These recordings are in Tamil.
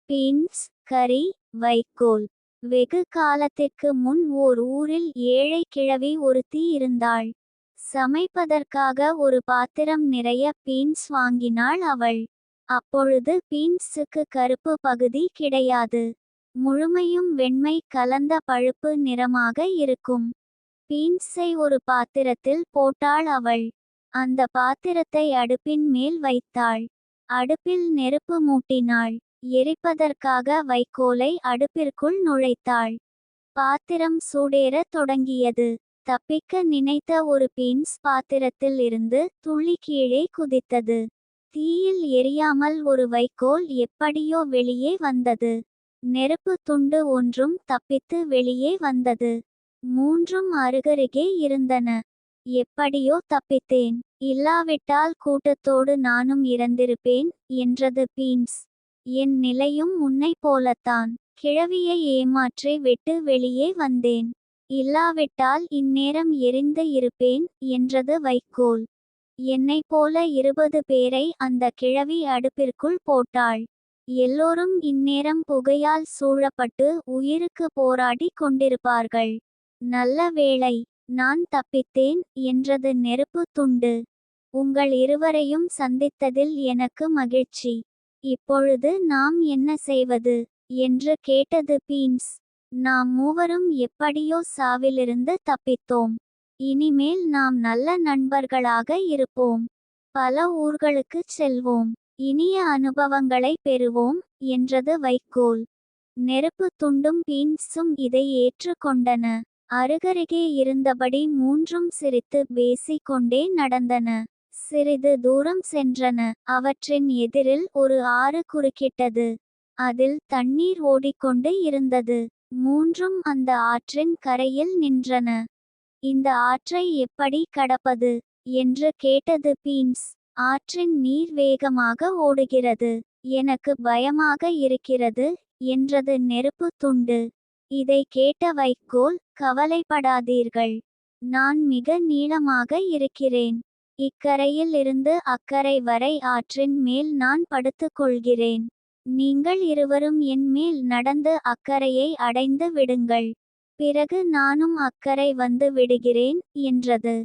பீன்ஸ் கறி வைக்கோல். வெகு காலத்திற்கு முன் ஓர் ஊரில் ஏழை கிழவி ஒருத்தி இருந்தாள். சமைப்பதற்காக ஒரு பாத்திரம் நிறைய பீன்ஸ் வாங்கினாள் அவள். அப்பொழுது பீன்ஸுக்கு கருப்பு பகுதி கிடையாது. முழுமையும் வெண்மை கலந்த பழுப்பு நிறமாக இருக்கும். பீன்ஸை ஒரு பாத்திரத்தில் போட்டாள் அவள். அந்த பாத்திரத்தை அடுப்பின் மேல் வைத்தாள். அடுப்பில் நெருப்பு மூட்டினாள். எரிப்பதற்காக வைக்கோலை அடுப்பிற்குள் நுழைத்தாள். பாத்திரம் சூடேறத் தொடங்கியது. தப்பிக்க நினைத்த ஒரு பீன்ஸ் பாத்திரத்தில் இருந்து துள்ளி கீழே குதித்தது. தீயில் எரியாமல் ஒரு வைக்கோல் எப்படியோ வெளியே வந்தது. நெருப்பு துண்டு ஒன்றும் தப்பித்து வெளியே வந்தது. மூன்றும் அருகருகே இருந்தன. எப்படியோ தப்பித்தேன். இல்லாவிட்டால் கூட்டத்தோடு நானும் இறந்திருப்பேன் என்றது பீன்ஸ். என் நிலையும் உன்னை போலத்தான். கிழவியை ஏமாற்றி விட்டு வெளியே வந்தேன். இல்லாவிட்டால் இந்நேரம் எரிந்து இருப்பேன் என்றது வைக்கோல். என்னைப் போல 20 பேரை அந்த கிழவி அடுப்பிற்குள் போட்டாள். எல்லோரும் இந்நேரம் புகையால் சூழப்பட்டு உயிருக்கு போராடி கொண்டிருப்பார்கள். நல்ல வேளை, நான் தப்பித்தேன் என்றது நெருப்பு துண்டு. உங்கள் இருவரையும் சந்தித்ததில் எனக்கு மகிழ்ச்சி. இப்பொழுது நாம் என்ன செய்வது என்று கேட்டது பீன்ஸ். நாம் மூவரும் எப்படியோ சாவிலிருந்து தப்பித்தோம். இனிமேல் நாம் நல்ல நண்பர்களாக இருப்போம். பல ஊர்களுக்குச் செல்வோம். இனிய அனுபவங்களை பெறுவோம் என்றது வைக்கோல். நெருப்பு துண்டும் பீன்ஸும் இதை ஏற்றுக்கொண்டன. அருகருகே இருந்தபடி மூன்றும் சிரித்து பேசிக் கொண்டே நடந்தன. சிறிது தூரம் சென்றன. அவற்றின் எதிரில் ஒரு ஆறு குறுக்கிட்டது. அதில் தண்ணீர் ஓடிக்கொண்டு இருந்தது. மூன்றும் அந்த ஆற்றின் கரையில் நின்றன. இந்த ஆற்றை எப்படி கடப்பது என்று கேட்டது பீன்ஸ். ஆற்றின் நீர் வேகமாக ஓடுகிறது. எனக்கு பயமாக இருக்கிறது என்றது நெருப்பு துண்டு. இதை கேட்ட வைக்கோல், கவலைப்படாதீர்கள். நான் மிக நீளமாக இருக்கிறேன். இக்கரையில் இருந்து அக்கரை வரை ஆற்றின் மேல் நான் படுத்துக் கொள்கிறேன். நீங்கள் இருவரும் என் மேல் நடந்து அக்கரையை அடைந்து விடுங்கள். பிறகு நானும் அக்கரை வந்து விடுகிறேன் என்றது.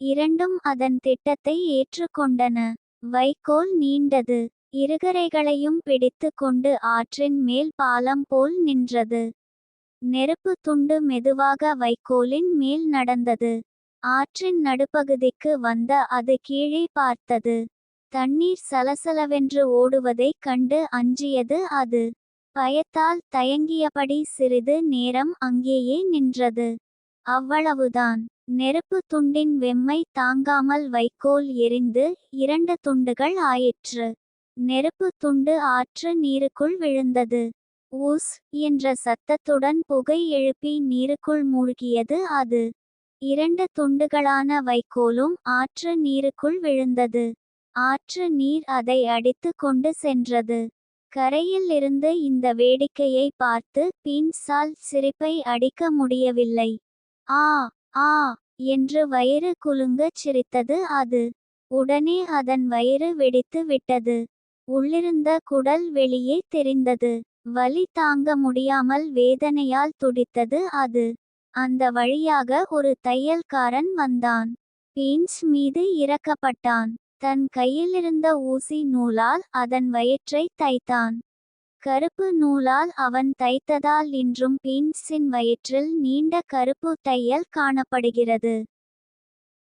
இரண்டும் அதன் திட்டத்தை ஏற்றுக்கொண்டன. வைக்கோல் நீண்டது. இருகரைகளையும் பிடித்து கொண்டு ஆற்றின் மேல் பாலம் போல் நின்றது. நெருப்பு துண்டு மெதுவாக வைக்கோலின் மேல் நடந்தது. ஆற்றின் நடுப்பகுதிக்கு வந்த அது கீழே பார்த்தது. தண்ணீர் சலசலவென்று ஓடுவதைக் கண்டு அஞ்சியது அது. பயத்தால் தயங்கியபடி சிறிது நேரம் அங்கேயே நின்றது. அவ்வளவுதான். நெருப்பு துண்டின் வெம்மை தாங்காமல் வைக்கோல் எரிந்து 2 துண்டுகள் ஆயிற்று. நெருப்பு துண்டு ஆற்று நீருக்குள் விழுந்தது. உஸ் என்ற சத்தத்துடன் புகை எழுப்பி நீருக்குள் மூழ்கியது அது. 2 துண்டுகளான வைக்கோலும் ஆற்று நீருக்குள் விழுந்தது. ஆற்று நீர் அதை அடித்து கொண்டு சென்றது. கரையில் இருந்து இந்த வேடிக்கையை பார்த்து பீன்ஸால் சிரிப்பை அடிக்க முடியவில்லை. ஆ ஆ என்று வயிறு குலுங்கச் சிரித்தது அது. உடனே அதன் வயிறு வெடித்து விட்டது. உள்ளிருந்த குடல் வெளியே தெரிந்தது. வலி தாங்க முடியாமல் வேதனையால் துடித்தது அது. அந்த வழியாக ஒரு தையல்காரன் வந்தான். பீன்ஸ் மீது இறக்கப்பட்டான். தன் கையிலிருந்த ஊசி நூலால் அதன் வயிற்றை தைத்தான். கருப்பு நூலால் அவன் தைத்ததால் இன்றும் பீன்ஸின் வயிற்றில் நீண்ட கருப்பு தையல் காணப்படுகிறது.